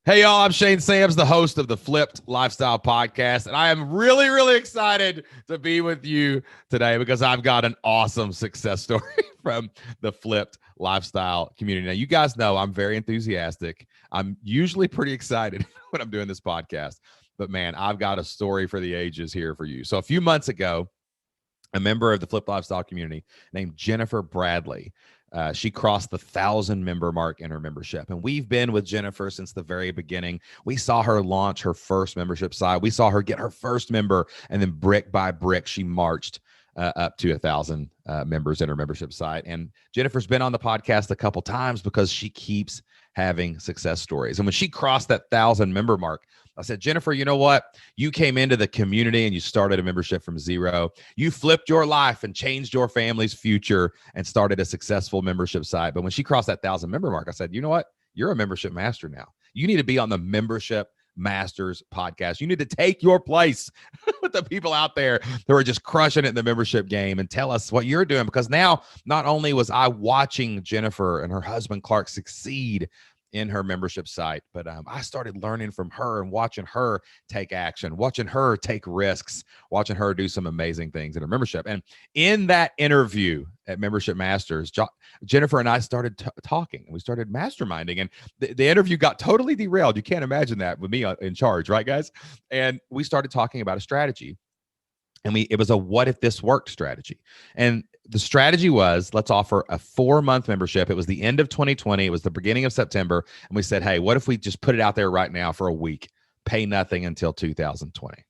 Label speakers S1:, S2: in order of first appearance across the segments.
S1: Hey, y'all, I'm Shane Sams, the host of the Flipped Lifestyle Podcast, and I am really, really excited to be with you today because I've got an awesome success story from the Flipped Lifestyle community. Now, you guys know I'm very enthusiastic. I'm usually pretty excited when I'm doing this podcast, but man, I've got a story for the ages here for you. So a few months ago, a member of the Flipped Lifestyle community named Jennifer Bradley, she crossed the 1,000-member mark in her membership. And we've been with Jennifer since the very beginning. We saw her launch her first membership site. We saw her get her first member. And then brick by brick, she marched up to 1,000 members in her membership site. And Jennifer's been on the podcast a couple times because she keeps having success stories. And when she crossed that 1,000-member mark, I said, Jennifer, you know what? You came into the community and you started a membership from zero. You flipped your life and changed your family's future and started a successful membership site. But when she crossed that 1,000-member mark, I said, you know what? You're a membership master now. You need to be on the Membership Masters podcast. You need to take your place with the people out there who are just crushing it in the membership game and tell us what you're doing. Because now, not only was I watching Jennifer and her husband Clark succeed in her membership site, but I started learning from her and watching her take action, watching her take risks, watching her do some amazing things in her membership. And in that interview at Membership Masters, Jennifer and I started talking. We started masterminding, and the interview got totally derailed. You can't imagine that with me in charge, right, guys? And we started talking about a strategy. And it was a what if this worked strategy. And the strategy was, let's offer a 4-month membership. It was the end of 2020. It was the beginning of September. And we said, hey, what if we just put it out there right now for a week, pay nothing until 2020?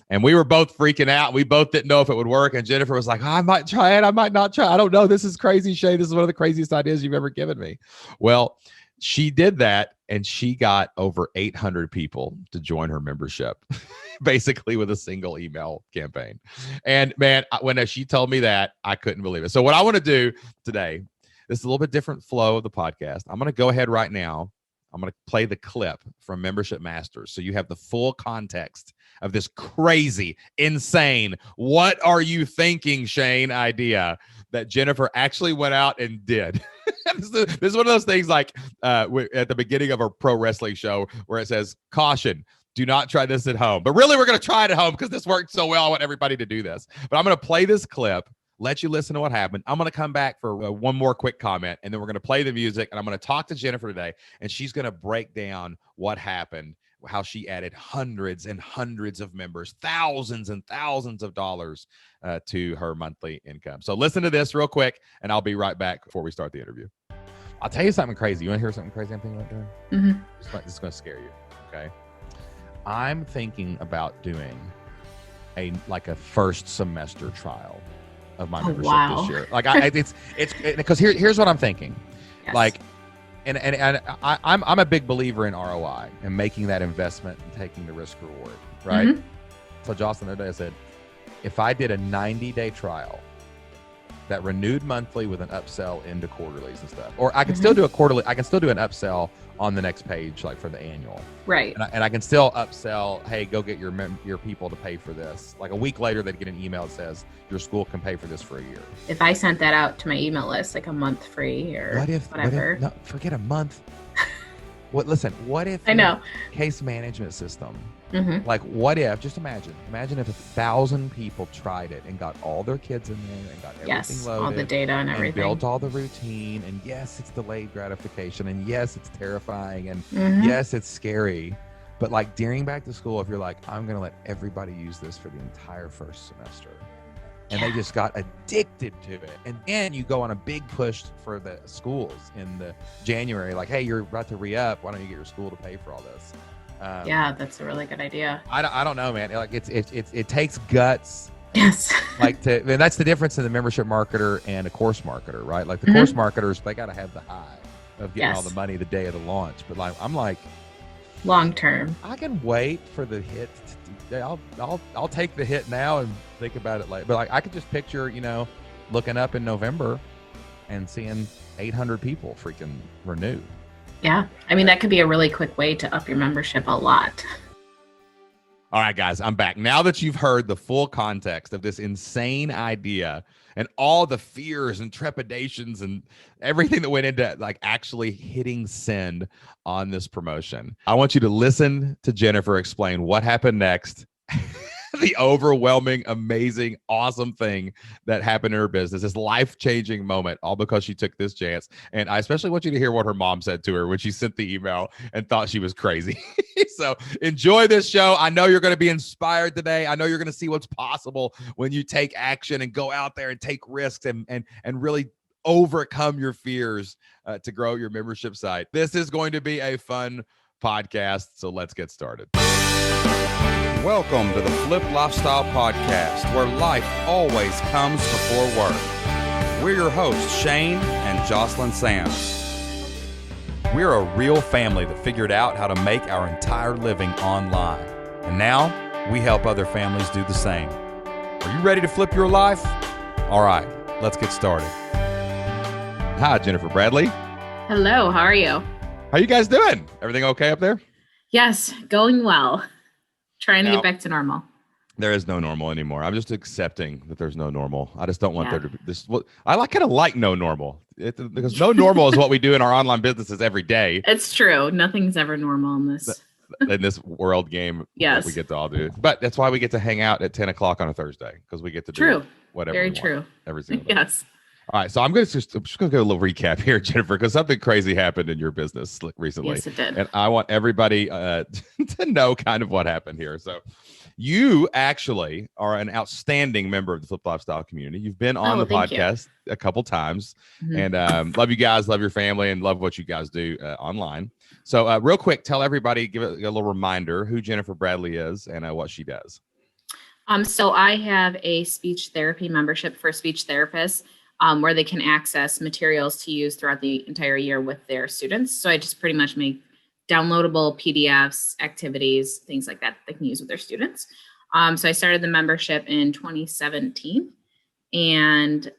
S1: And we were both freaking out. We both didn't know if it would work. And Jennifer was like, I might try it. I might not try. I don't know. This is crazy, Shay. This is one of the craziest ideas you've ever given me. Well, she did that, and she got over 800 people to join her membership, basically with a single email campaign. And man, when she told me that, I couldn't believe it. So what I want to do today, this is a little bit different flow of the podcast. I'm going to go ahead right now. I'm going to play the clip from Membership Masters so you have the full context of this crazy, insane, what are you thinking, Shane idea that Jennifer actually went out and did. This is one of those things like at the beginning of a pro wrestling show where it says, caution, do not try this at home. But really, we're going to try it at home because this worked so well. I want everybody to do this. But I'm going to play this clip, let you listen to what happened. I'm going to come back for one more quick comment, and then we're going to play the music, and I'm going to talk to Jennifer today, and she's going to break down what happened, how she added hundreds and hundreds of members, thousands and thousands of dollars to her monthly income. So listen to this real quick, and I'll be right back before we start the interview. I'll tell you something crazy. You want to hear something crazy I'm thinking about doing?
S2: Mm-hmm.
S1: This is going to scare you, okay? I'm thinking about doing a first semester trial of my membership this year. Like it's because here's what I'm thinking.
S2: Yes.
S1: Like, and I'm a big believer in ROI and making that investment and taking the risk reward, right?
S2: Mm-hmm.
S1: So Jocelyn, the other day I said, if I did a 90-day trial that renewed monthly with an upsell into quarterlies and stuff, or I can still do a quarterly, I can still do an upsell on the next page, like for the annual.
S2: Right.
S1: And I can still upsell, hey, go get your people to pay for this. Like a week later, they'd get an email that says, your school can pay for this for a year.
S2: If I sent that out to my email list, like a month free or whatever.
S1: No, forget a month. What if
S2: I know
S1: case management system,
S2: Mm-hmm.
S1: what if, just imagine if 1,000 people tried it and got all their kids in there and got everything loaded.
S2: All the data and everything.
S1: And built all the routine. And yes, it's delayed gratification. And yes, it's terrifying. And yes, it's scary. But during back to school, if you're like, I'm going to let everybody use this for the entire first semester. And they just got addicted to it. And then you go on a big push for the schools in the January, like, hey, you're about to re-up. Why don't you get your school to pay for all this?
S2: That's a really good idea.
S1: I don't know, man. It takes guts.
S2: Yes.
S1: And that's the difference in the membership marketer and a course marketer, right? Like the course marketers, they got to have the high of getting all the money the day of the launch. But I'm like,
S2: long term,
S1: I can wait for the hit. I'll take the hit now and think about it later. But I could just picture, looking up in November and seeing 800 people freaking renew.
S2: Yeah. I mean, that could be a really quick way to up your membership a lot.
S1: All right, guys, I'm back. Now that you've heard the full context of this insane idea and all the fears and trepidations and everything that went into like actually hitting send on this promotion, I want you to listen to Jennifer explain what happened next. The overwhelming, amazing, awesome thing that happened in her business, this life-changing moment, all because she took this chance. And I especially want you to hear what her mom said to her when she sent the email and thought she was crazy. So enjoy this show. I know you're going to be inspired today. I know you're going to see what's possible when you take action and go out there and take risks and really overcome your fears to grow your membership site. This is going to be a fun podcast, so let's get started.
S3: Welcome to the Flip Lifestyle Podcast, where life always comes before work. We're your hosts, Shane and Jocelyn Sams. We're a real family that figured out how to make our entire living online. And now we help other families do the same. Are you ready to flip your life? All right, let's get started.
S1: Hi, Jennifer Bradley.
S2: Hello, how are you?
S1: How you guys doing? Everything okay up there?
S2: Yes, going well. Trying to get back to normal.
S1: There is no normal anymore. I'm just accepting that there's no normal. I just don't want there to be this. Well, I kind of like no normal because no normal is what we do in our online businesses every day.
S2: It's true. Nothing's ever normal
S1: in this world game.
S2: Yes,
S1: that we get to all do. But that's why we get to hang out at 10 o'clock on a Thursday, because we get to do whatever.
S2: Very
S1: we
S2: true.
S1: want every single day.
S2: Yes.
S1: All right, so I'm just going to go a little recap here, Jennifer, because something crazy happened in your business recently.
S2: Yes, it did.
S1: And I want everybody to know kind of what happened here. So you actually are an outstanding member of the Flip Lifestyle community. You've been on the podcast a couple times, and love you guys, love your family, and love what you guys do online. So real quick, tell everybody, give a little reminder who Jennifer Bradley is and what she does.
S2: So I have a speech therapy membership for speech therapists. Where they can access materials to use throughout the entire year with their students. So I just pretty much make downloadable PDFs, activities, things like that they can use with their students. So I started the membership in 2017 and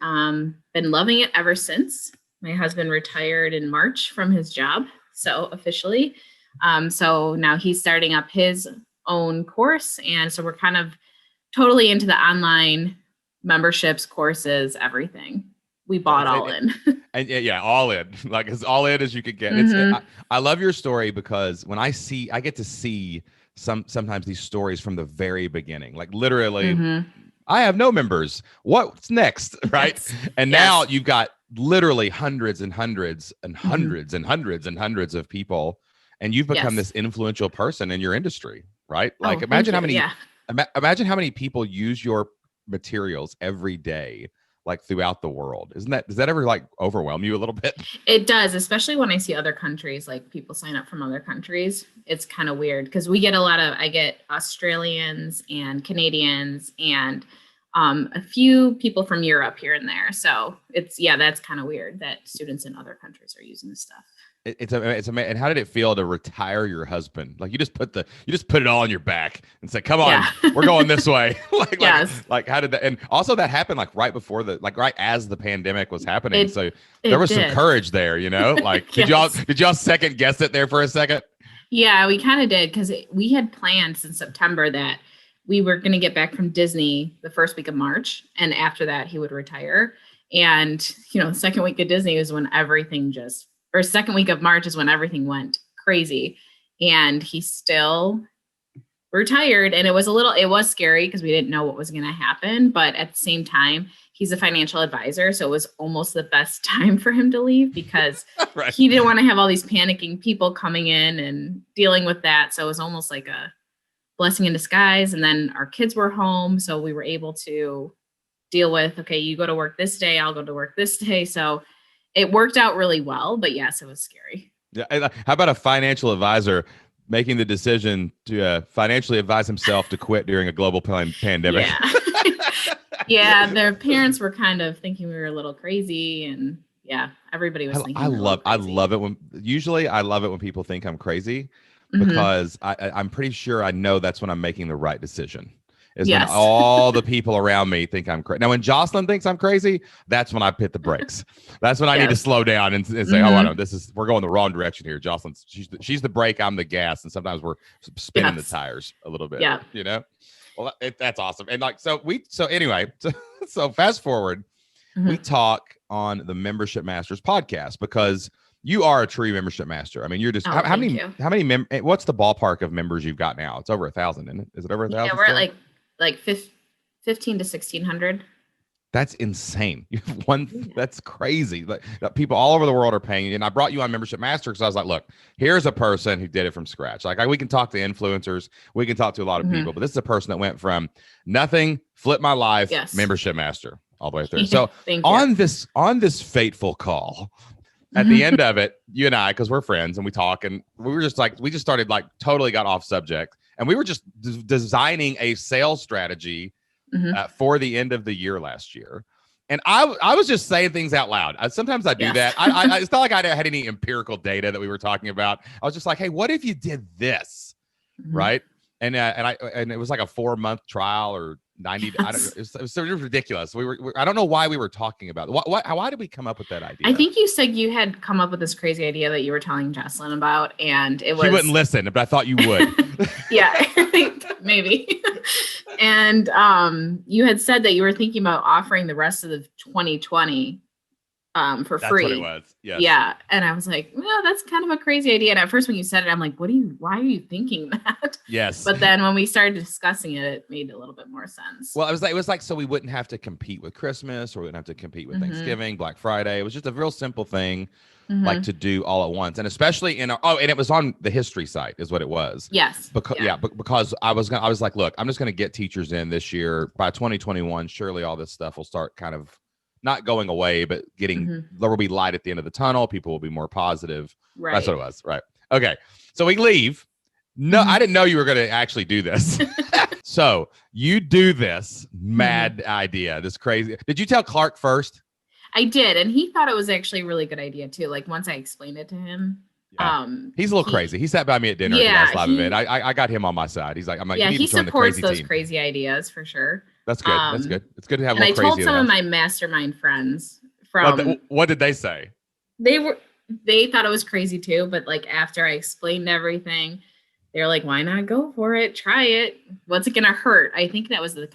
S2: been loving it ever since. My husband retired in March from his job, so officially. So now he's starting up his own course. And so we're kind of totally into the online memberships, courses, everything. We bought all in.
S1: And yeah, all in, like as all in as you could get. I love your story because when I get to see sometimes these stories from the very beginning, like literally, I have no members. What's next? Right. Yes. And now you've got literally hundreds and hundreds and hundreds and hundreds and hundreds of people. And you've become this influential person in your industry, right? Like imagine how many people use your materials every day, like throughout the world. Does that ever like overwhelm you a little bit?
S2: It does, especially when I see other countries, like people sign up from other countries. It's kind of weird because I get Australians and Canadians and a few people from Europe here and there. So that's kind of weird that students in other countries are using this stuff.
S1: It's amazing. And how did it feel to retire your husband? Like you just put it all on your back and say, "Come on, we're going this way." like how did that? And also that happened like right before right as the pandemic was happening. So there was some courage there, you know. Like did y'all second guess it there for a second?
S2: Yeah, we kind of did because we had planned since September that we were going to get back from Disney the first week of March, and after that he would retire. And the second week of Disney was when second week of March is when everything went crazy, and he still retired. And it was scary because we didn't know what was going to happen. But at the same time, he's a financial advisor. So it was almost the best time for him to leave because he didn't want to have all these panicking people coming in and dealing with that. So it was almost like a blessing in disguise. And then our kids were home. So we were able to deal with, okay, you go to work this day, I'll go to work this day. So it worked out really well, but yes, it was scary.
S1: Yeah. How about a financial advisor making the decision to financially advise himself to quit during a global pandemic?
S2: Yeah. Their parents were kind of thinking we were a little crazy, and everybody was thinking. I
S1: love it when people think I'm crazy because I'm pretty sure I know that's when I'm making the right decision. is
S2: Yes.
S1: when all the people around me think I'm crazy. Now, when Jocelyn thinks I'm crazy, that's when I hit the brakes. That's when I need to
S2: Yes.
S1: slow down and say, oh, I don't. We're going the wrong direction here. Jocelyn's she's the brake, I'm the gas, and sometimes we're spinning the tires a little bit.
S2: Yeah.
S1: You know. Well, that's awesome. And like so anyway, so fast forward, we talk on the Membership Masters podcast because you are a true membership master. I mean, you're just how many what's the ballpark of members you've got now? It's over 1,000, isn't it? Is it over 1,000?
S2: Yeah, we're at like 15 to 1,600.
S1: That's insane. That's crazy. Like people all over the world are paying. And I brought you on Membership Master because I was like, look, here's a person who did it from scratch. Like we can talk to influencers, we can talk to a lot of people, but this is a person that went from nothing, flip my life, Membership Master all the way through. So on this fateful call, at the end of it, you and I, because we're friends and we talk, and we just started totally got off subject, and we were just designing a sales strategy for the end of the year last year. And I was just saying things out loud. Sometimes I do that. I it's not like I had any empirical data that we were talking about. I was just like, hey, what if you did this? Right. And it was like a 4-month trial or 90. It was ridiculous. I don't know why we were talking about it. Why did we come up with that idea?
S2: I think you said you had come up with this crazy idea that you were telling Jocelyn about, and it was.
S1: She wouldn't listen, but I thought you would.
S2: Yeah, maybe. And you had said that you were thinking about offering the rest of the 2020 for free.
S1: That's what it was. Yes.
S2: Yeah. And I was like, well, that's kind of a crazy idea. And at first when you said it, I'm like, why are you thinking that?
S1: Yes.
S2: But then when we started discussing it, it made a little bit more sense.
S1: Well, it was like, so we wouldn't have to compete with Christmas, or we wouldn't have to compete with Thanksgiving, Black Friday. It was just a real simple thing, like to do all at once. And especially and it was on the history site is what it was.
S2: Yes.
S1: Because I was like, look, I'm just going to get teachers in this year. By 2021, surely all this stuff will start kind of not going away, but getting there will be light at the end of the tunnel. People will be more positive. Right. That's what it was. Right. Okay. So we leave. No, I didn't know you were going to actually do this. So you do this mad idea, this crazy. Did you tell Clark first?
S2: I did. And he thought it was actually a really good idea too. Like once I explained it to him.
S1: Yeah. He's a little crazy. He sat by me at dinner at the last live event. I got him on my side. He's like, I'm like,
S2: yeah,
S1: you need
S2: he
S1: to join
S2: supports
S1: the crazy
S2: those
S1: team.
S2: crazy ideas for sure.
S1: That's good. That's good. It's good to have a
S2: little
S1: little crazy.
S2: And I told some of my mastermind friends from.
S1: What did they say?
S2: They thought it was crazy too, but like after I explained everything, they're like, why not go for it? Try it. What's it gonna hurt? I think that was the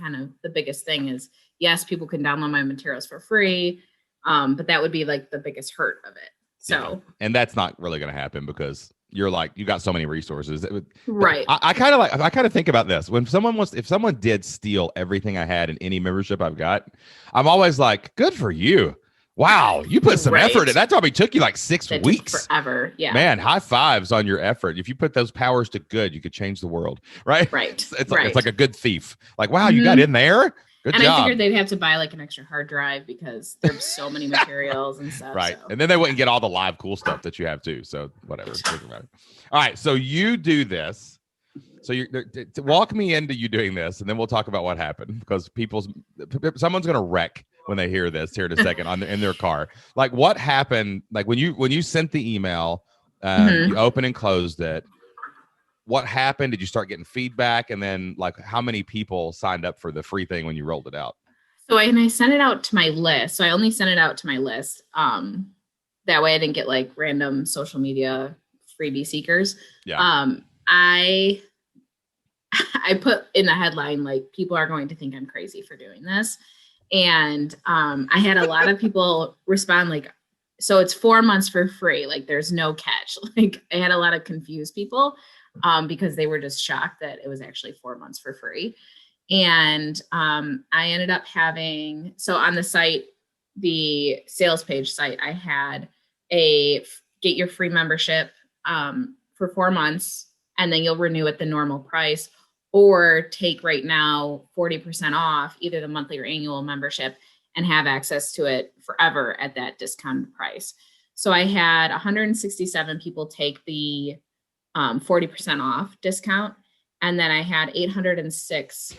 S2: biggest thing is, yes, people can download my materials for free. But that would be like the biggest hurt of it. So
S1: and that's not really gonna happen because you're like, you got so many resources.
S2: Right.
S1: I kind of think about this. If someone did steal everything I had in any membership I've got, I'm always like, good for you. Wow. You put some effort in. That probably took you like 6 weeks.
S2: Forever. Yeah.
S1: Man, high fives on your effort. If you put those powers to good, you could change the world. Right.
S2: Right.
S1: It's like a good thief. Like, wow, you got in there. Good job.
S2: I figured they'd have to buy like an extra hard drive because there's so many materials and stuff.
S1: Right.
S2: So.
S1: And then they wouldn't get all the live cool stuff that you have too. So whatever. All right. So you do this. So walk me into you doing this, and then we'll talk about what happened because someone's going to wreck when they hear this here in a second in their car. Like what happened? Like when you sent the email, you opened and closed it. What happened? Did you start getting feedback? And then like how many people signed up for the free thing when you rolled it out?
S2: So I sent it out to my list. So I only sent it out to my list. That way I didn't get like random social media freebie seekers.
S1: Yeah.
S2: I put in the headline, like people are going to think I'm crazy for doing this. And I had a lot of people respond like, so it's 4 months for free. Like there's no catch. Like I had a lot of confused people. Because they were just shocked that it was actually 4 months for free. And I ended up having, so on the site, the sales page site, I had a get your free membership for 4 months, and then you'll renew at the normal price, or take right now 40% off either the monthly or annual membership and have access to it forever at that discounted price. So I had 167 people take the 40% off discount. And then I had 806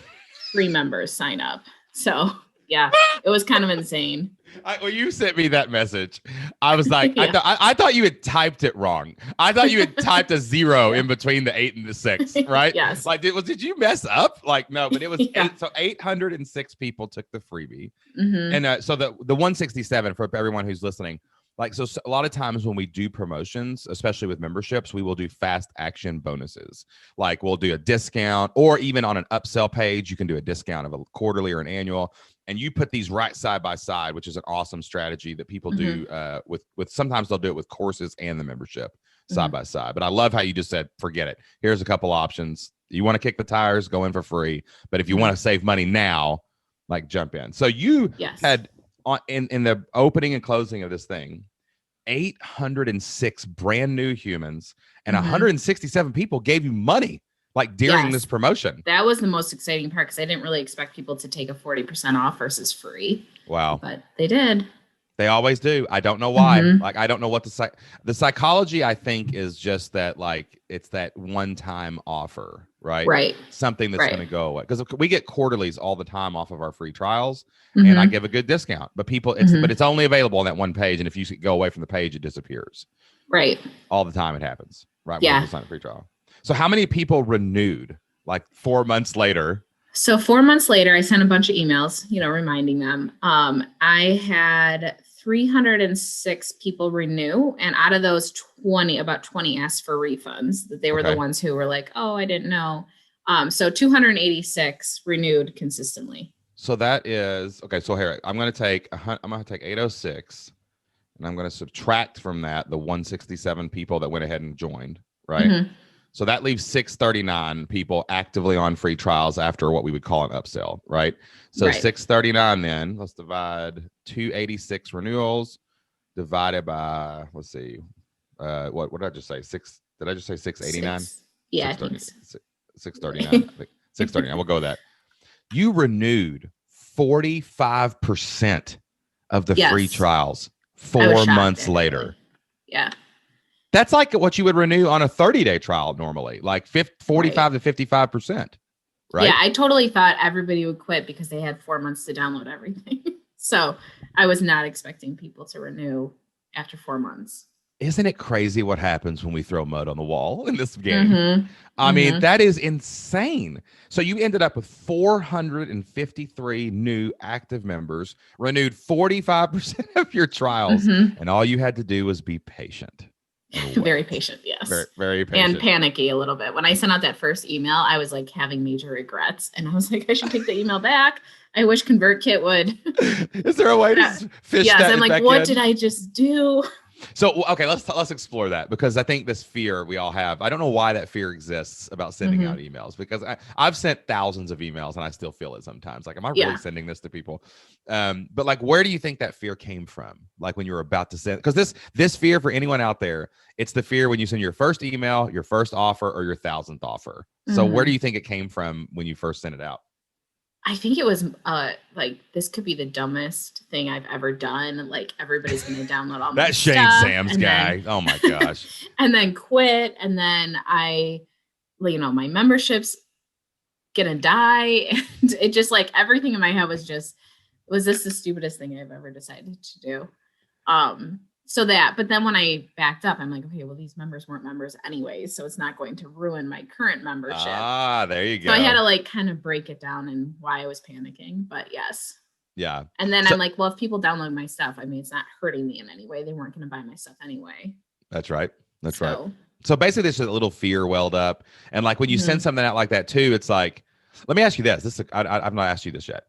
S2: free members sign up. So yeah, it was kind of insane.
S1: When you sent me that message, I was like,
S2: Yeah.
S1: I thought you had typed it wrong. I thought you had typed a 0 in between the 8 and the 6, right?
S2: Yes.
S1: Like, did you mess up? Like, no, but it was
S2: Yeah.
S1: 806 people took the freebie.
S2: Mhm.
S1: And so the 167 for everyone who's listening, like, so a lot of times when we do promotions, especially with memberships, we will do fast action bonuses. Like we'll do a discount, or even on an upsell page, you can do a discount of a quarterly or an annual. And you put these right side by side, which is an awesome strategy that people do with sometimes they'll do it with courses and the membership side by side. But I love how you just said, forget it. Here's a couple options. You want to kick the tires, go in for free. But if you want to save money now, like jump in. So you had in the opening and closing of this thing, 806 brand new humans and 167 people gave you money like during this promotion.
S2: That was the most exciting part because I didn't really expect people to take a 40% off versus free.
S1: Wow.
S2: But they did.
S1: They always do. I don't know why. Like, I don't know what the psychology, I think, is just that, like, it's that one-time offer, right?
S2: Right.
S1: Something that's going to go away. Because we get quarterlies all the time off of our free trials, and I give a good discount. But but it's only available on that one page, and if you go away from the page, it disappears.
S2: Right.
S1: All the time it happens, right?
S2: Yeah.
S1: When people sign a free trial. So how many people renewed, like 4 months later?
S2: So 4 months later, I sent a bunch of emails, reminding them. I had 306 people renew, and out of those, about 20 asked for refunds. That they were the ones who were like, "Oh, I didn't know." So 286 renewed consistently.
S1: So that is okay. So here I'm going to take 806, and I'm going to subtract from that the 167 people that went ahead and joined, right? So that leaves 639 people actively on free trials after what we would call an upsell, right? So 639 then, let's divide 286 renewals divided by, let's see, what did I just say? Did I just say 689?
S2: Yeah, I think so.
S1: 639. 639, we'll go with that. You renewed 45% of the free trials 4 months later.
S2: Yeah.
S1: That's like what you would renew on a 30-day trial normally, like 45 to 55%, right?
S2: Yeah, I totally thought everybody would quit because they had 4 months to download everything. So I was not expecting people to renew after 4 months.
S1: Isn't it crazy what happens when we throw mud on the wall in this game? I mean, that is insane. So you ended up with 453 new active members, renewed 45% of your trials, and all you had to do was be patient.
S2: Very patient, yes.
S1: Very, very patient.
S2: And panicky a little bit. When I sent out that first email, I was like having major regrets. And I was like, I should take the email back. I wish ConvertKit would.
S1: Is there a way to fish that
S2: I'm like,
S1: back
S2: what
S1: in?
S2: did I just do?
S1: So, okay, let's explore that, because I think this fear we all have, I don't know why that fear exists about sending out emails, because I've sent thousands of emails and I still feel it sometimes. Like, am I really sending this to people? But like, where do you think that fear came from? Like when you were about to send, because this fear, for anyone out there, it's the fear when you send your first email, your first offer, or your 1,000th offer. So where do you think it came from when you first sent it out?
S2: I think it was like, this could be the dumbest thing I've ever done. Like, everybody's going to download all my
S1: That's Shane
S2: stuff,
S1: Sam's guy. Oh my gosh.
S2: And then quit. And then my membership's going to die. And it just, like, everything in my head was this the stupidest thing I've ever decided to do? But then when I backed up, I'm like, okay, well, these members weren't members anyway, so it's not going to ruin my current membership.
S1: Ah, there you go.
S2: So I had to like kind of break it down and why I was panicking, but yes.
S1: Yeah.
S2: And then I'm like, well, if people download my stuff, I mean, it's not hurting me in any way. They weren't going to buy my stuff anyway.
S1: That's right. Right. So basically there's a little fear welled up. And like when you send something out like that too, it's like, let me ask you this. I've not asked you this yet.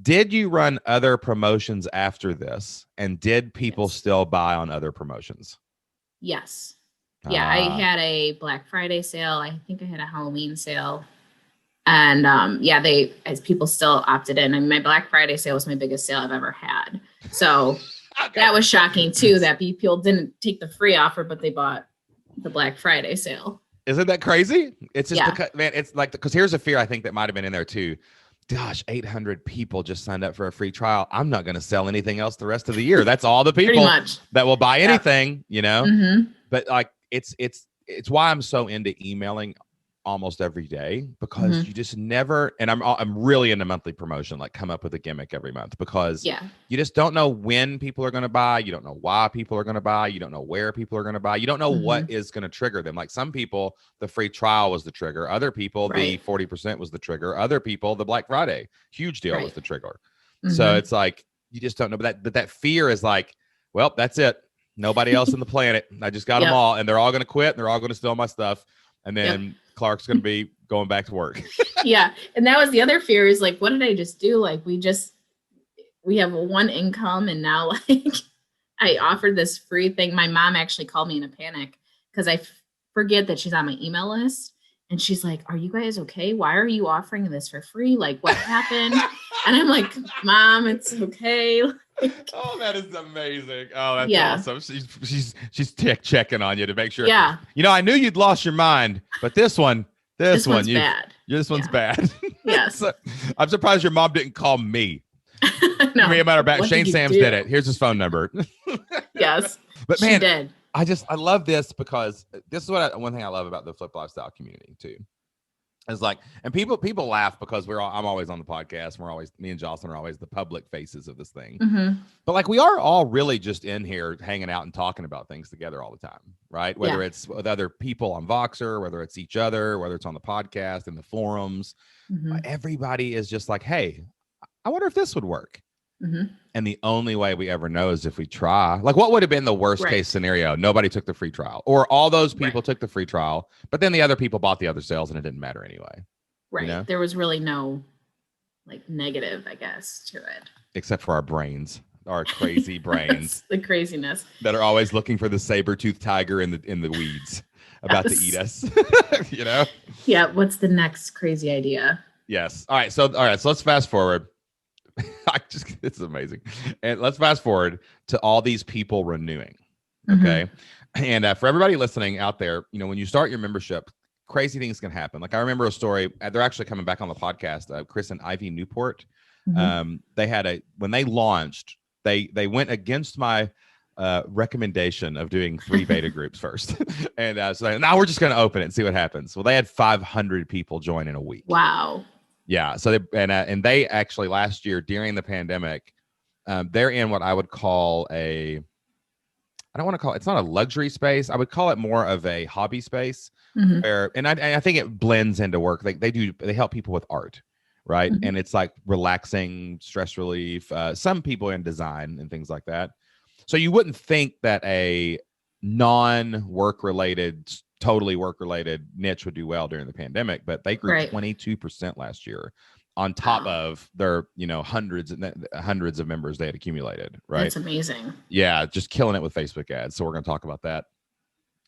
S1: Did you run other promotions after this? And did people still buy on other promotions?
S2: Yes. Yeah, I had a Black Friday sale. I think I had a Halloween sale. And as people still opted in. And my Black Friday sale was my biggest sale I've ever had. So that was shocking too, that people didn't take the free offer, but they bought the Black Friday sale.
S1: Isn't that crazy? It's just because, man, it's like, because here's a fear I think that might've been in there too. Gosh, 800 people just signed up for a free trial. I'm not going to sell anything else the rest of the year. That's all the people that will buy anything, But like, it's why I'm so into emailing almost every day because you just never, and I'm really into monthly promotion, like come up with a gimmick every month because you just don't know when people are going to buy. You don't know why people are going to buy. You don't know where people are going to buy. You don't know what is going to trigger them. Like some people, the free trial was the trigger. Other people, the 40% was the trigger. Other people, the Black Friday huge deal was the trigger. So it's like, you just don't know. But that fear is like, well, that's it. Nobody else on the planet. I just got them all, and they're all going to quit, and they're all going to steal my stuff, and then Clark's going to be going back to work.
S2: And that was the other fear is like, what did I just do? Like, we have one income, and now like I offered this free thing. My mom actually called me in a panic because I forget that she's on my email list. And she's like, are you guys okay? Why are you offering this for free? Like, what happened? And I'm like, Mom, it's okay.
S1: Oh, that is amazing. Oh, that's awesome. She's checking on you to make sure.
S2: Yeah.
S1: You know, I knew you'd lost your mind, but this one's
S2: bad.
S1: This one's bad.
S2: Yes.
S1: So, I'm surprised your mom didn't call me.
S2: No.
S1: Me a matter of fact, Shane Sams did it. Here's his phone number.
S2: Yes.
S1: But man,
S2: she did.
S1: I love this because this is one thing I love about the Flip Lifestyle community too. Is like, and people laugh because I'm always on the podcast. Me and Jocelyn are always the public faces of this thing. But like, we are all really just in here hanging out and talking about things together all the time, right? Whether it's with other people on Voxer, whether it's each other, whether it's on the podcast and the forums, everybody is just like, hey, I wonder if this would work. And the only way we ever know is if we try. Like, what would have been the worst case scenario? Nobody took the free trial, or all those people took the free trial, but then the other people bought the other sales and it didn't matter anyway.
S2: Right.
S1: You know?
S2: There was really no like negative, I guess, to it.
S1: Except for our brains, our crazy brains.
S2: The craziness.
S1: That are always looking for the saber-toothed tiger in the weeds about to eat us. You know?
S2: Yeah. What's the next crazy idea?
S1: Yes. All right. So let's fast forward. It's amazing. And let's fast forward to all these people renewing. Okay. And for everybody listening out there, you know, when you start your membership, crazy things can happen. Like I remember a story, they're actually coming back on the podcast, Chris and Ivy Newport. They had when they launched, they went against my recommendation of doing 3 beta groups first. And so now we're just going to open it and see what happens. Well, they had 500 people join in a week.
S2: Wow.
S1: Yeah. So they actually last year during the pandemic, they're in what I would call I don't want to call it, it's not a luxury space. I would call it more of a hobby space where, and I think it blends into work. They help people with art, right? And it's like relaxing, stress relief, some people in design and things like that. So you wouldn't think that a non-work related, totally work-related niche would do well during the pandemic, but they grew 22% last year on top of their, you know, hundreds of members they had accumulated, right?
S2: That's amazing.
S1: Yeah, just killing it with Facebook ads. So we're going to talk about that.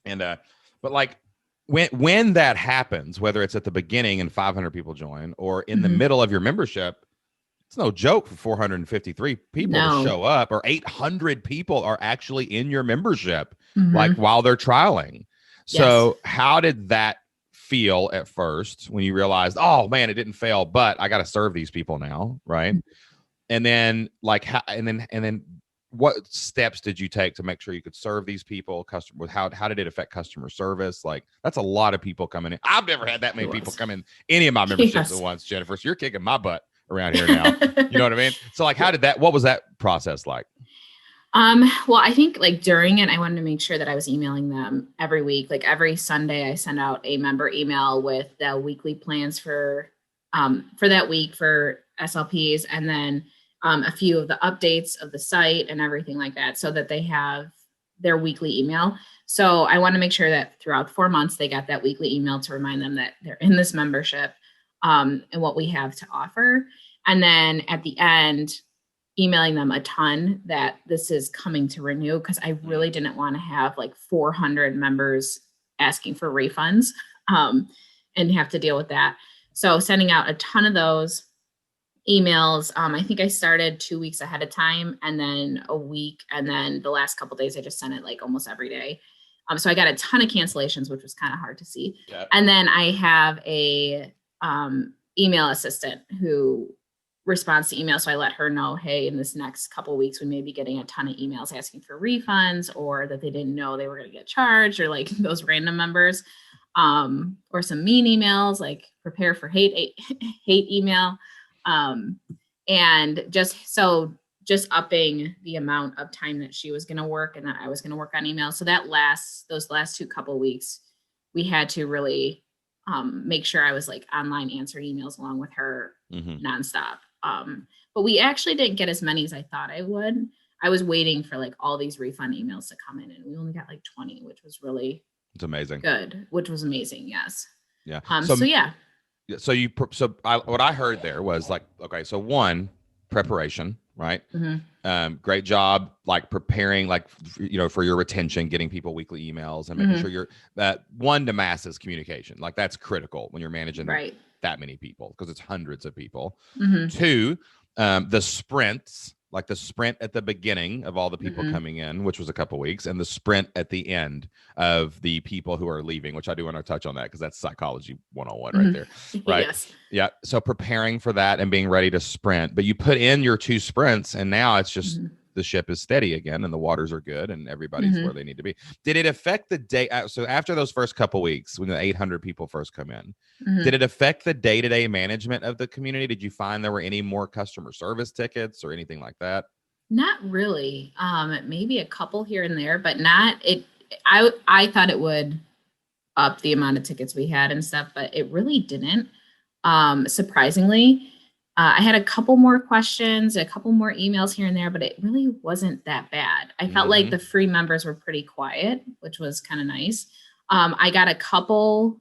S1: And but like when that happens, whether it's at the beginning and 500 people join or in the middle of your membership, it's no joke for 453 people to show up, or 800 people are actually in your membership, like while they're trialing. So how did that feel at first when you realized, oh man, it didn't fail, but I got to serve these people now, right? And then and then what steps did you take to make sure you could serve these people? How did it affect customer service? Like, that's a lot of people coming in. I've never had that many people come in any of my memberships at once, Jennifer. So you're kicking my butt around here now. You know what I mean? So like, what was that process like?
S2: Well, I think like during it, I wanted to make sure that I was emailing them every week. Like every Sunday I send out a member email with the weekly plans for that week for SLPs. And then, a few of the updates of the site and everything like that, so that they have their weekly email. So I want to make sure that throughout the 4 months, they got that weekly email to remind them that they're in this membership, and what we have to offer. And then at the end, emailing them a ton that this is coming to renew, because I really didn't want to have like 400 members asking for refunds and have to deal with that. So sending out a ton of those emails. I think I started 2 weeks ahead of time, and then a week, and then the last couple of days I just sent it like almost every day. So I got a ton of cancellations, which was kind of hard to see. Yeah. And then I have a email assistant who responds to email. So I let her know, hey, in this next couple of weeks, we may be getting a ton of emails asking for refunds, or that they didn't know they were going to get charged, or like those random members. or some mean emails, like prepare for hate email. And just upping the amount of time that she was going to work and that I was going to work on email. So those last couple of weeks, we had to really make sure I was like online answering emails along with her nonstop. But we actually didn't get as many as I thought I would. I was waiting for like all these refund emails to come in, and we only got like 20, which was really
S1: it's amazing.
S2: Good, which was amazing. Yes.
S1: Yeah. What I heard there was like, okay, so one, preparation, right? Great job, like preparing, like, for your retention, getting people weekly emails and making sure you're one to masses communication. Like that's critical when you're managing that many people, because it's hundreds of people. Two, the sprints, like the sprint at the beginning of all the people coming in, which was a couple weeks, and the sprint at the end of the people who are leaving, which I do want to touch on that because that's psychology 101 right there. Right.
S2: Yes.
S1: Yeah. So preparing for that and being ready to sprint, but you put in your 2 sprints and now it's just the ship is steady again and the waters are good and everybody's where they need to be. Did it affect the day? So after those first couple weeks, when the 800 people first come in, did it affect the day-to-day management of the community? Did you find there were any more customer service tickets or anything like that?
S2: Not really. Maybe a couple here and there, but not it. I thought it would up the amount of tickets we had and stuff, but it really didn't. Surprisingly, I had a couple more questions, a couple more emails here and there, but it really wasn't that bad. I felt like the free members were pretty quiet, which was kind of nice. I got a couple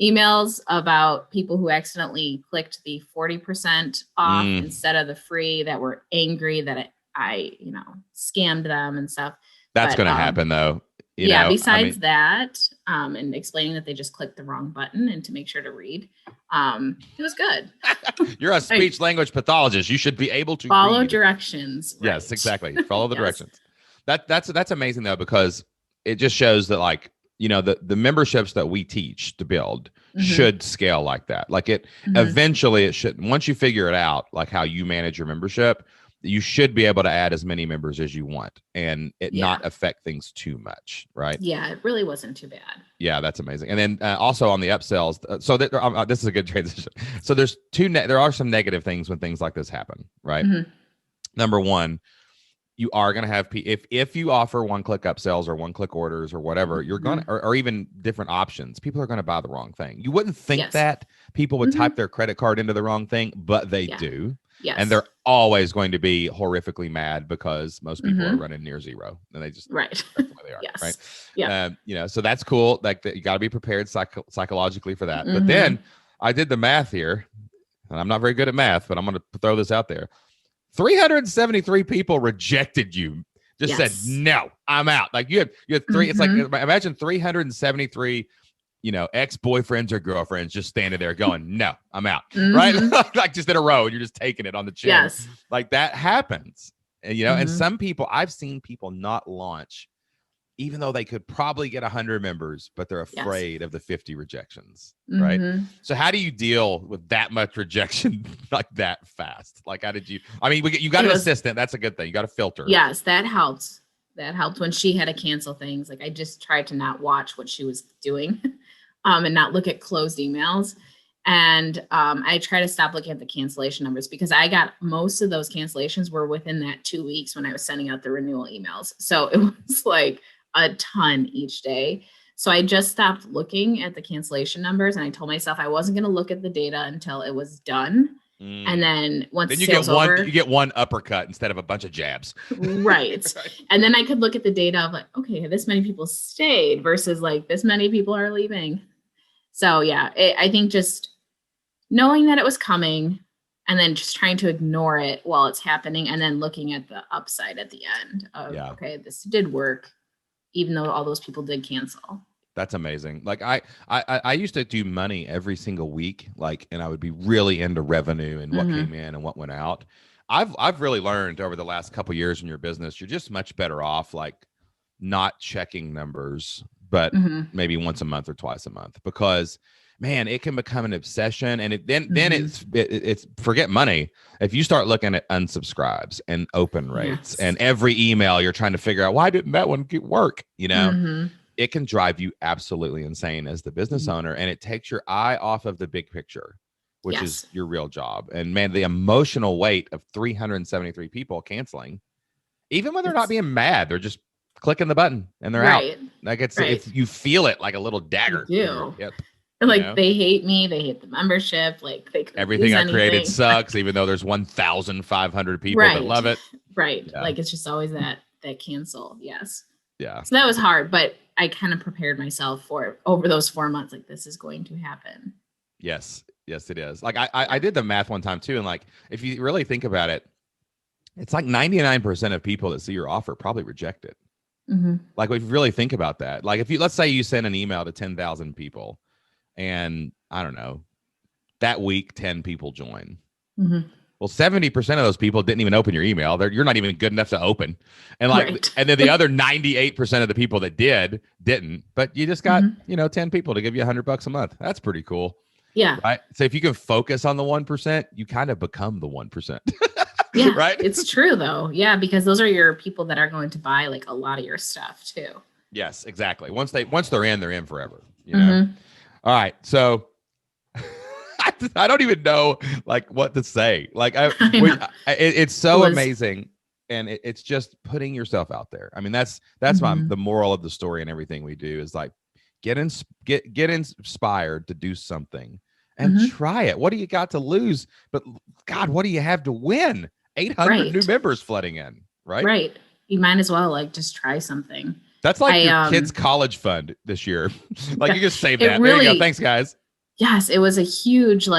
S2: emails about people who accidentally clicked the 40% off instead of the free, that were angry that I scammed them and stuff.
S1: That's going to happen though.
S2: Besides that, and explaining that they just clicked the wrong button and to make sure to read, it was good.
S1: You're a speech language pathologist. You should be able to
S2: follow
S1: read
S2: directions. Right.
S1: Yes, exactly. Follow the directions. That's amazing though, because it just shows that like, the memberships that we teach to build should scale like that. Like it eventually it should, once you figure it out, like how you manage your membership, you should be able to add as many members as you want and it not affect things too much. Right.
S2: Yeah. It really wasn't too bad.
S1: Yeah. That's amazing. And then also on the upsells. So that this is a good transition. So there's there are some negative things when things like this happen. Right. Number one, you are going to have if you offer one-click upsells or one-click orders or whatever, you're going to, or even different options, people are going to buy the wrong thing. You wouldn't think that people would type their credit card into the wrong thing, but they do.
S2: Yes.
S1: And they're always going to be horrifically mad because most people are running near zero and they just,
S2: right.
S1: That's the way they are.
S2: Yes.
S1: Right. Yeah. So that's cool. Like you got to be prepared psychologically for that. But then I did the math here and I'm not very good at math, but I'm going to throw this out there. 373 people rejected you. Just said, no, I'm out. Like you had 3. It's like, imagine 373, ex-boyfriends or girlfriends just standing there going, no, I'm out. Right. Like just in a row and you're just taking it on the chin.
S2: Yes.
S1: Like that happens. And, and some people, I've seen people not launch, even though they could probably get 100 members, but they're afraid of the 50 rejections. Right. So how do you deal with that much rejection like that fast? Like, how did you, you got an assistant. That's a good thing. You got a filter.
S2: Yes. That helped. That helped when she had to cancel things. Like I just tried to not watch what she was doing and not look at closed emails. And I try to stop looking at the cancellation numbers because I got most of those cancellations were within that 2 weeks when I was sending out the renewal emails. So it was like a ton each day. So I just stopped looking at the cancellation numbers and I told myself I wasn't going to look at the data until it was done. And then once
S1: you get one uppercut instead of a bunch of jabs.
S2: Right. And then I could look at the data of like, okay, this many people stayed versus like this many people are leaving. So yeah, I think just knowing that it was coming and then just trying to ignore it while it's happening and then looking at the upside at the end of, okay, this did work, even though all those people did cancel.
S1: That's amazing. Like I used to do money every single week, and I would be really into revenue and what came in and what went out. I've really learned over the last couple of years in your business, you're just much better off like not checking numbers, but maybe once a month or twice a month, because man, it can become an obsession. And then it's forget money. If you start looking at unsubscribes and open rates and every email, you're trying to figure out why didn't that one work? it can drive you absolutely insane as the business owner, and it takes your eye off of the big picture, which is your real job. And man, the emotional weight of 373 people canceling, even when they're not being mad, they're just clicking the button and they're out. Like it's you feel it like a little dagger.
S2: You do. Like they hate me, they hate the membership, like they
S1: everything I created sucks, even though there's 1,500 people that love it.
S2: Yeah. Like it's just always that cancel. Yes.
S1: Yeah.
S2: So that was hard, but I kind of prepared myself for it over those 4 months. Like this is going to happen.
S1: Yes, it is. Like I did the math one time too, and like if you really think about it, it's like 99% of people that see your offer probably reject it. Like if you really think about that, like if you let's say you send an email to 10,000 people. And I don't know, that week, 10 people join. Well, 70% of those people didn't even open your email. You're not even good enough to open. And and then the other 98% of the people that didn't, but you just got, 10 people to give you $100 a month. That's pretty cool.
S2: Yeah.
S1: Right. So if you can focus on the 1%, you kind of become the 1%.
S2: Yeah.
S1: Right.
S2: It's true though. Yeah. Because those are your people that are going to buy like a lot of your stuff too.
S1: Yes, exactly. Once they're in forever, All right, so I don't even know like what to say. Like it's so amazing, and it's just putting yourself out there. I mean, that's the moral of the story, and everything we do is like get inspired to do something and try it. What do you got to lose? But God, what do you have to win? 800 new members flooding in, right?
S2: Right. You might as well like just try something.
S1: That's like your kids' college fund this year. Like you just save that. Really, there you go. Thanks, guys.
S2: Yes, it was a huge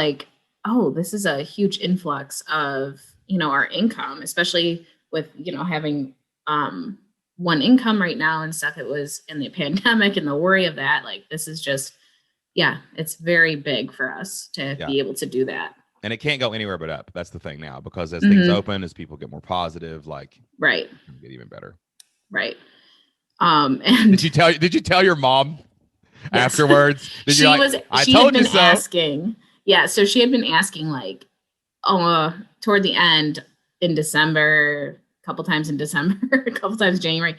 S2: this is a huge influx of, our income, especially with, having one income right now and stuff. It was in the pandemic and the worry of that. Like this is just, it's very big for us to be able to do that.
S1: And it can't go anywhere but up. That's the thing now, because as things open, as people get more positive,
S2: right,
S1: it get even better.
S2: Right. And
S1: did you tell your mom afterwards?
S2: She had been asking. Yeah. So she had been asking toward the end in December, a couple times in December, a couple times January,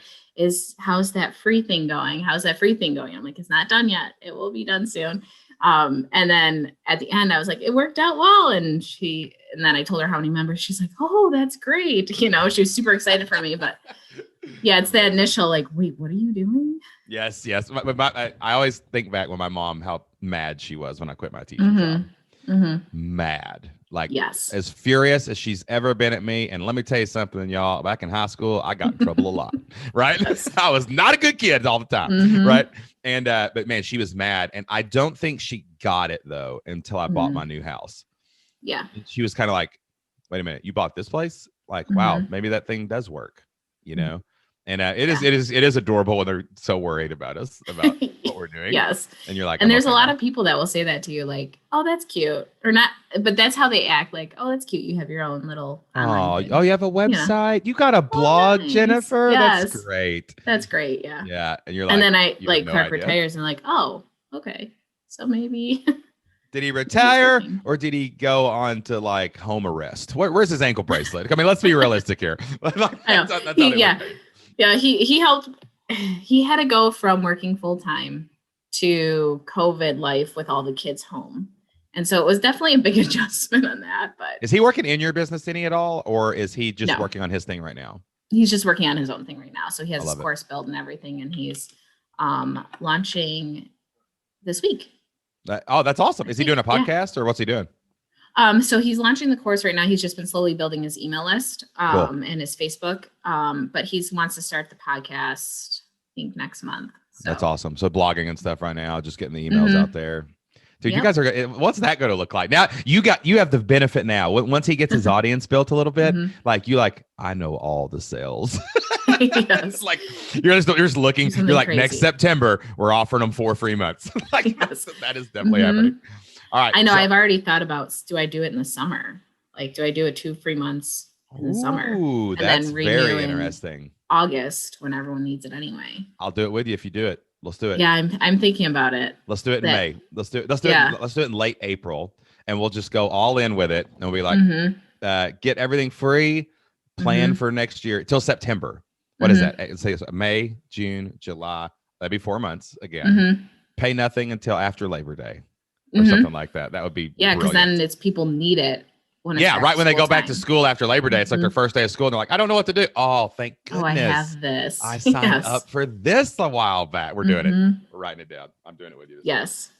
S2: how's that free thing going? How's that free thing going? I'm like, it's not done yet. It will be done soon. And then at the end I was like, it worked out well. And then I told her how many members. She's like, oh, that's great. She was super excited for me, but yeah, it's that initial wait, what are you doing?
S1: Yes. I always think back when my mom, how mad she was when I quit my teaching job. Mad. As furious as she's ever been at me. And let me tell you something, y'all, back in high school, I got in trouble a lot, right? Yes. I was not a good kid all the time, right? And, but man, she was mad. And I don't think she got it though, until I bought my new house.
S2: Yeah.
S1: And she was kind of like, wait a minute, you bought this place? Wow, maybe that thing does work, And it is adorable when they're so worried about us, about what we're doing.
S2: Yes.
S1: And you're like,
S2: and there's a lot of people that will say that to you, like, oh, that's cute, or not, but that's how they act. Like, oh, that's cute. You have your own little.
S1: You have a website. You got a blog, nice. Jennifer.
S2: Yes.
S1: That's great.
S2: That's great. Yeah.
S1: Yeah. And you're like,
S2: and then I Clark retires and like, oh, okay, so maybe.
S1: Did he retire or did he go on to home arrest? Where's his ankle bracelet? I mean, let's be realistic here.
S2: Yeah, he helped. He had to go from working full time to COVID life with all the kids home. And so it was definitely a big adjustment on that. But
S1: is he working in your business any at all? Or is he just working on his thing right now?
S2: He's just working on his own thing right now. So he has his course built and everything. And he's launching this week.
S1: That's awesome. Is he doing a podcast or what's he doing?
S2: So he's launching the course right now. He's just been slowly building his email list and his Facebook. But he wants to start the podcast, I think, next month. So.
S1: That's awesome. So blogging and stuff right now, just getting the emails out there. Dude, you guys are, what's that going to look like? Now you have the benefit now. Once he gets his audience built a little bit, I know all the sales.
S2: Yes.
S1: You're just looking, you're like, crazy. Next September, we're offering them 4 free months. That is definitely happening. All right.
S2: I know. I've already thought about, do I do it in the summer? Do I do it 2 free months in the summer?
S1: Ooh, that's very interesting.
S2: August, when everyone needs it anyway.
S1: I'll do it with you if you do it. Let's do it.
S2: Yeah, I'm thinking about it.
S1: Let's do it in May. Let's do it in late April, and we'll just go all in with it. And we'll be like, get everything free, plan for next year till September. What is that? Say May, June, July, That'd be 4 months again.
S2: Mm-hmm.
S1: Pay nothing until after Labor Day or
S2: Mm-hmm.
S1: something like that. That would be
S2: because then it's people need it. When it's
S1: right when they go back to
S2: time.
S1: school after Labor Day. It's like their first day of school. And they're like, I don't know what to do. Oh, thank goodness.
S2: Oh, I have this.
S1: I signed up for this a while back. We're doing it. We're writing it down. I'm doing it with you.
S2: Yes.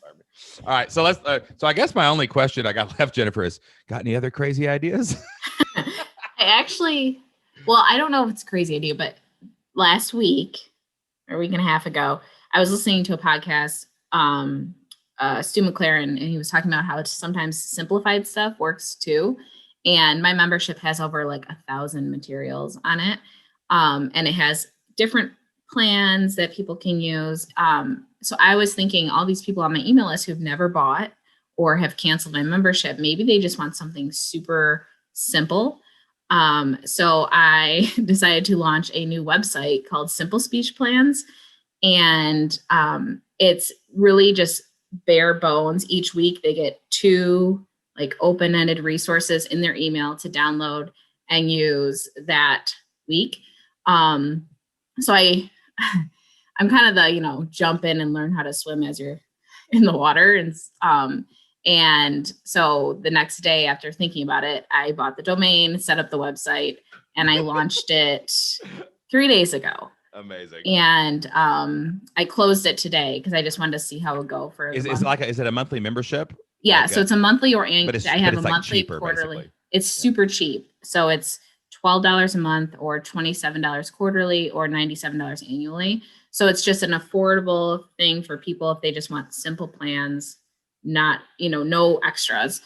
S1: All right. So let's. So I guess my only question I got left, Jennifer, is got any other crazy ideas?
S2: I actually, well, I don't know if it's a crazy idea, but last week or a week and a half ago, I was listening to a podcast, Stu McLaren, and he was talking about how sometimes simplified stuff works too. And my membership has over like 1,000 materials on it. And it has different plans that people can use. So I was thinking all these people on my email list who've never bought or have canceled my membership, maybe they just want something super simple. So I decided to launch a new website called Simple Speech Plans. And it's really just bare bones. Each week they get 2 like open-ended resources in their email to download and use that week. So I'm kind of the, jump in and learn how to swim as you're in the water. And so the next day after thinking about it, I bought the domain, set up the website, and I launched it 3 days ago.
S1: Amazing.
S2: And I closed it today because I just wanted to see how it would go for.
S1: Is it a monthly membership?
S2: Yeah, so it's a monthly or annual. I have a
S1: like
S2: monthly,
S1: cheaper,
S2: quarterly.
S1: Basically.
S2: It's super cheap. So it's $12 a month or $27 quarterly or $97 annually. So it's just an affordable thing for people if they just want simple plans, not, no extras.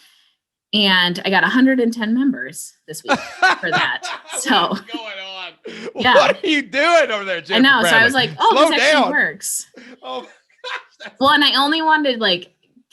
S2: And I got 110 members this week for that. So
S1: what's going on?
S2: Yeah.
S1: What are you doing over there, Jennifer?
S2: I know.
S1: Bradley?
S2: So I was like,
S1: Slow
S2: this
S1: down.
S2: actually works.
S1: Oh my gosh.
S2: Well, and I only wanted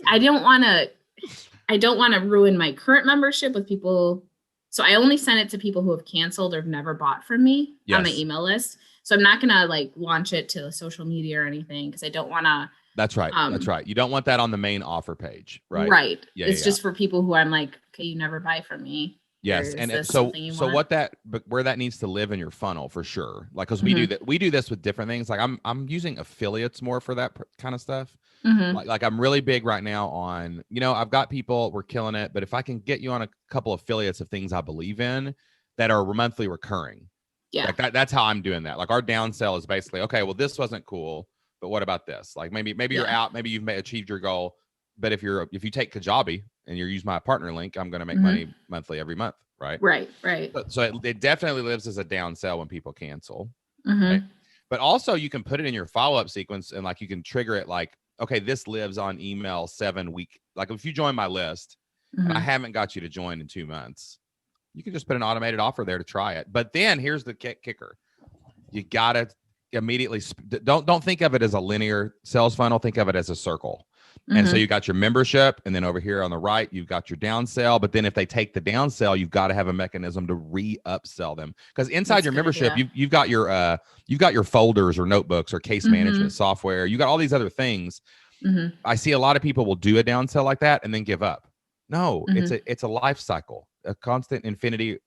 S2: I don't want to ruin my current membership with people. So I only sent it to people who have canceled or have never bought from me on my email list. So I'm not going to launch it to social media or anything because I don't want to.
S1: That's right. That's right. You don't want that on the main offer page, right?
S2: Right.
S1: Yeah,
S2: it's just for people who I'm like, okay, you never buy from me.
S1: Yes. And where that needs to live in your funnel for sure. Like, cause we do this with different things. Like I'm using affiliates more for that kind of stuff.
S2: Mm-hmm.
S1: Like I'm really big right now on, I've got people, we're killing it, but if I can get you on a couple affiliates of things I believe in that are monthly recurring.
S2: Yeah.
S1: Like that's how I'm doing that. Like our downsell is basically, okay, well, this wasn't cool, but what about this? Like maybe you're out, maybe you've achieved your goal. But if you take Kajabi and you use my partner link, I'm going to make money monthly every month. Right.
S2: Right.
S1: So it definitely lives as a downsell when people cancel.
S2: Mm-hmm.
S1: Right? But also you can put it in your follow-up sequence and you can trigger it like, okay, this lives on email 7 week. Like if you join my list and I haven't got you to join in 2 months, you can just put an automated offer there to try it. But then here's the kicker. You got to immediately, don't think of it as a linear sales funnel. Think of it as a circle. And so you got your membership, and then over here on the right, you've got your downsell. But then if they take the downsell, you've got to have a mechanism to re-upsell them. Because inside your membership, you've got your folders or notebooks or case management software. You got all these other things. I see a lot of people will do a downsell like that and then give up. No, it's a life cycle, a constant infinity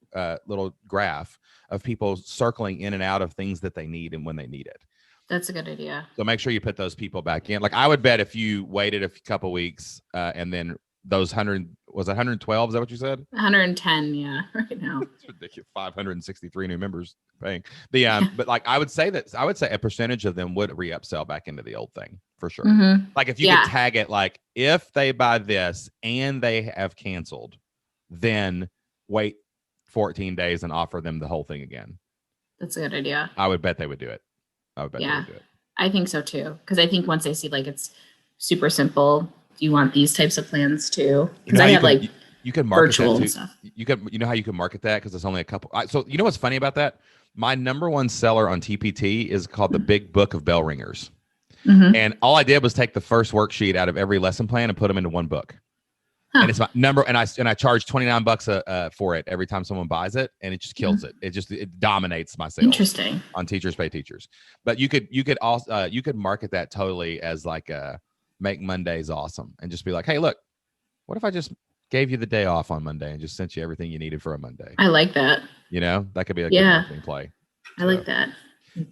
S1: little graph of people circling in and out of things that they need and when they need it.
S2: That's a good idea.
S1: So make sure you put those people back in. Like I would bet if you waited a couple weeks and then those 112? Is that what you said?
S2: 110. Yeah. Right now.
S1: It's ridiculous. 563 new members paying but I would say a percentage of them would re-upsell back into the old thing for sure. Like if you could tag it, like if they buy this and they have canceled, then wait 14 days and offer them the whole thing again.
S2: That's a good idea.
S1: I would bet they would do it. I would bet they would do it.
S2: I think so too. Because I think once they see it's super simple, do you want these types of plans too? Because I have
S1: you can market
S2: virtual
S1: that too.
S2: And stuff.
S1: You know how you can market that because it's only a couple. So you know what's funny about that? My number one seller on TPT is called the Big Book of Bell Ringers. And all I did was take the first worksheet out of every lesson plan and put them into one book. And it's my number, and I charge $29 for it every time someone buys it, and it just kills it. It dominates my sales.
S2: Interesting.
S1: On Teachers Pay Teachers. But you could also market that totally as make Mondays awesome, and just be like, hey, look, what if I just gave you the day off on Monday and just sent you everything you needed for a Monday?
S2: I like that.
S1: That could be a good marketing play.
S2: I like that.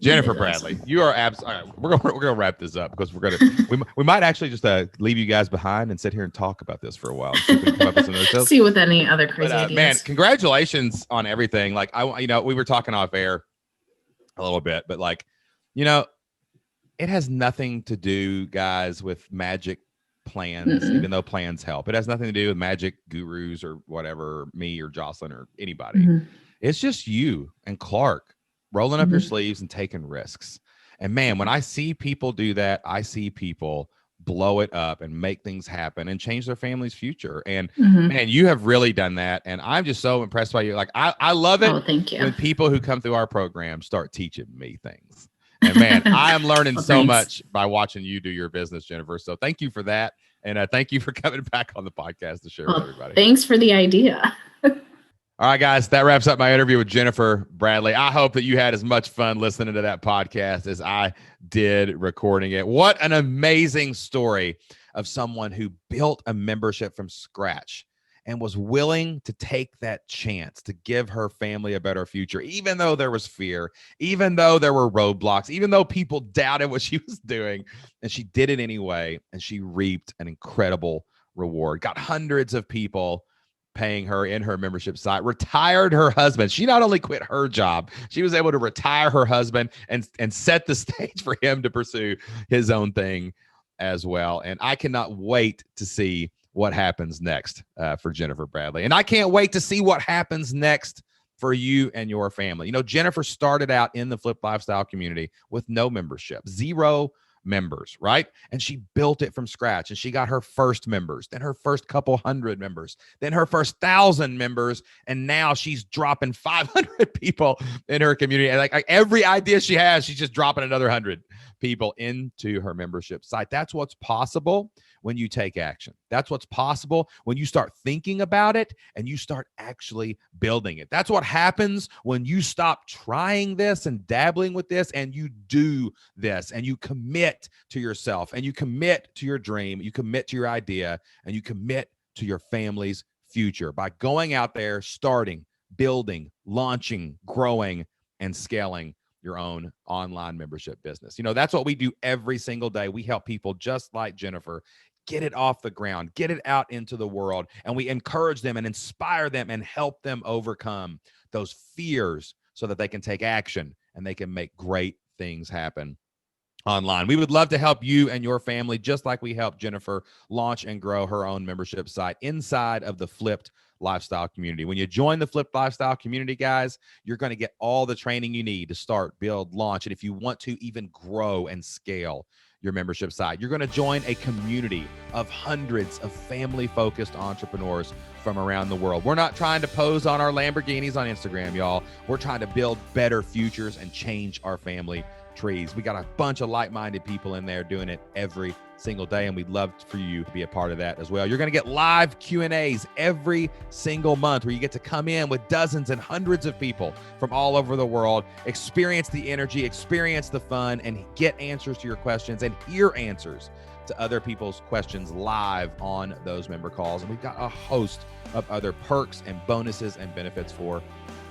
S1: Jennifer
S2: It is.
S1: Bradley, you are absolutely. Right, we're gonna wrap this up because we might actually just leave you guys behind and sit here and talk about this for a while. See if we can come up with some other stuff.
S2: See with any other crazy
S1: But,
S2: ideas.
S1: man, congratulations on everything. Like we were talking off air a little bit, but like, it has nothing to do, guys, with magic plans, even though plans help. It has nothing to do with magic gurus or whatever, me or Jocelyn or anybody. It's just you and Clark rolling up your sleeves and taking risks. And man, when I see people do that, I see people blow it up and make things happen and change their family's future. And man, you have really done that. And I'm just so impressed by you. Like, I love it
S2: thank you.
S1: when people who come through our program start teaching me things. And man, I am learning so much by watching you do your business, Jennifer. So thank you for that. And thank you for coming back on the podcast to share with everybody.
S2: Thanks for the idea.
S1: All right, guys, that wraps up my interview with Jennifer Bradley. I hope that you had as much fun listening to that podcast as I did recording it. What an amazing story of someone who built a membership from scratch and was willing to take that chance to give her family a better future, even though there was fear, even though there were roadblocks, even though people doubted what she was doing. And she did it anyway, and she reaped an incredible reward. Got hundreds of people paying her in her membership site, retired her husband. She not only quit her job, she was able to retire her husband and set the stage for him to pursue his own thing as well. And I cannot wait to see what happens next for Jennifer Bradley. And I can't wait to see what happens next for you and your family. Jennifer started out in the Flip Lifestyle community with no membership, 0 members, right? And she built it from scratch, and she got her first members, then her first couple hundred members, then her first 1,000 members, and now she's dropping 500 people in her community. And like every idea she has, she's just dropping another 100 people into her membership site. That's what's possible when you take action. That's what's possible when you start thinking about it and you start actually building it. That's what happens when you stop trying this and dabbling with this and you do this and you commit to yourself and you commit to your dream, you commit to your idea, and you commit to your family's future by going out there, starting, building, launching, growing, and scaling your own online membership business. That's what we do every single day. We help people just like Jennifer get it off the ground, get it out into the world, and we encourage them and inspire them and help them overcome those fears so that they can take action and they can make great things happen online. We would love to help you and your family, just like we helped Jennifer launch and grow her own membership site inside of the Flipped Lifestyle community. When you join the Flipped Lifestyle community, guys, you're going to get all the training you need to start, build, launch, and if you want to even grow and scale your membership site, you're going to join a community of hundreds of family-focused entrepreneurs from around the world. We're not trying to pose on our Lamborghinis on Instagram, y'all. We're trying to build better futures and change our family trees. We got a bunch of like-minded people in there doing it every single day, and we'd love for you to be a part of that as well. You're going to get live Q&As every single month where you get to come in with dozens and hundreds of people from all over the world, experience the energy, experience the fun, and get answers to your questions and hear answers to other people's questions live on those member calls. And we've got a host of other perks and bonuses and benefits for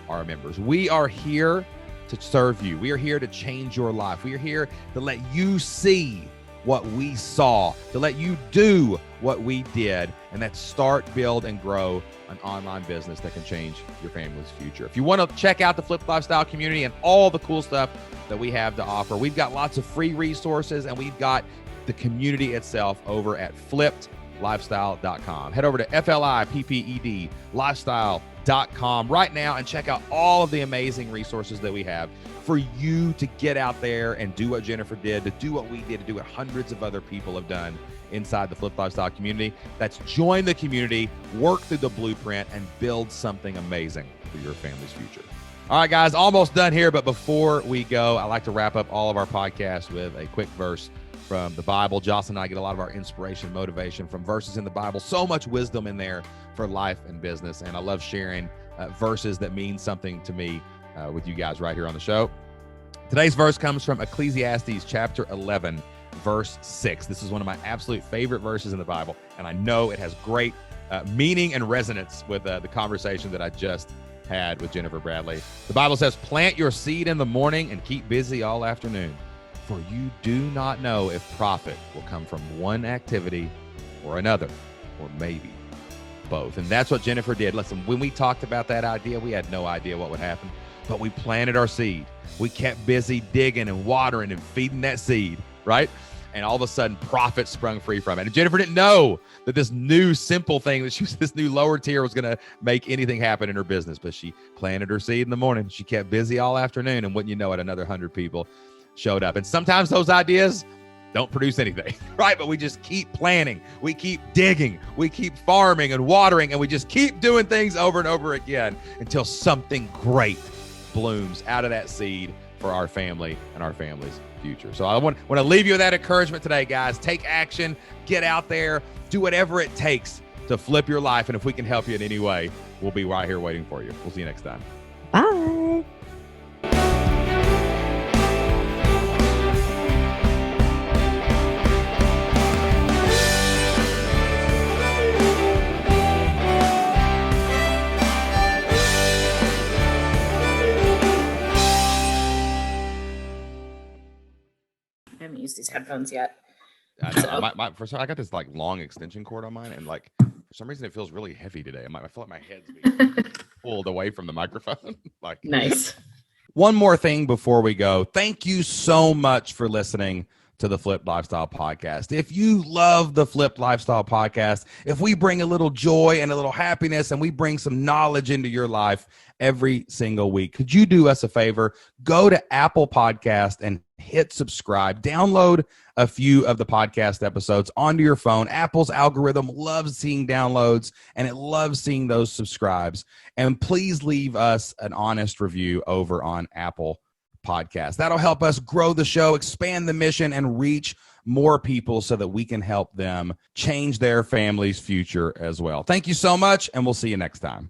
S1: our members. We are here to serve you. We are here to change your life. We are here to let you see what we saw, to let you do what we did, and that's start, build, and grow an online business that can change your family's future. If you want to check out the Flipped Lifestyle community and all the cool stuff that we have to offer, we've got lots of free resources, and we've got the community itself over at flippedlifestyle.com. Head over to FLIPPED lifestyle.com right now and check out all of the amazing resources that we have for you to get out there and do what Jennifer did, to do what we did, to do what hundreds of other people have done inside the Flipped Lifestyle community. That's join the community, work through the blueprint, and build something amazing for your family's future. All right, guys, almost done here, but before we go, I like to wrap up all of our podcasts with a quick verse from the Bible. Jocelyn and I get a lot of our inspiration, motivation from verses in the Bible. So much wisdom in there for life and business, and I love sharing verses that mean something to me with you guys right here on the show. Today's verse comes from Ecclesiastes chapter 11, verse 6. This is one of my absolute favorite verses in the Bible, and I know it has great meaning and resonance with the conversation that I just had with Jennifer Bradley. The Bible says, plant your seed in the morning and keep busy all afternoon, for you do not know if profit will come from one activity or another, or maybe both. And that's what Jennifer did. Listen, when we talked about that idea, we had no idea what would happen, but we planted our seed. We kept busy digging and watering and feeding that seed, right? And all of a sudden, profit sprung free from it. And Jennifer didn't know that this new simple thing, this new lower tier was going to make anything happen in her business. But she planted her seed in the morning. She kept busy all afternoon. And wouldn't you know it, another 100 people showed up. And sometimes those ideas don't produce anything, right? But we just keep planting. We keep digging. We keep farming and watering. And we just keep doing things over and over again until something great blooms out of that seed for our family and our family's future. So I want to leave you with that encouragement today, guys. Take action, get out there, do whatever it takes to flip your life. And if we can help you in any way, we'll be right here waiting for you. We'll see you next time.
S4: Bye.
S2: I haven't used these headphones yet.
S1: I got this like long extension cord on mine, and like for some reason it feels really heavy today. I feel like my head's being pulled away from the microphone. Like,
S2: Nice.
S3: One more thing before we go. Thank you so much for listening to the Flipped Lifestyle Podcast. If you love the Flipped Lifestyle Podcast, if we bring a little joy and a little happiness and we bring some knowledge into your life every single week, could you do us a favor? Go to Apple Podcast and hit subscribe. Download a few of the podcast episodes onto your phone. Apple's algorithm loves seeing downloads, and it loves seeing those subscribes. And please leave us an honest review over on Apple Podcasts. That'll help us grow the show, expand the mission, and reach more people so that we can help them change their family's future as well. Thank you so much, and we'll see you next time.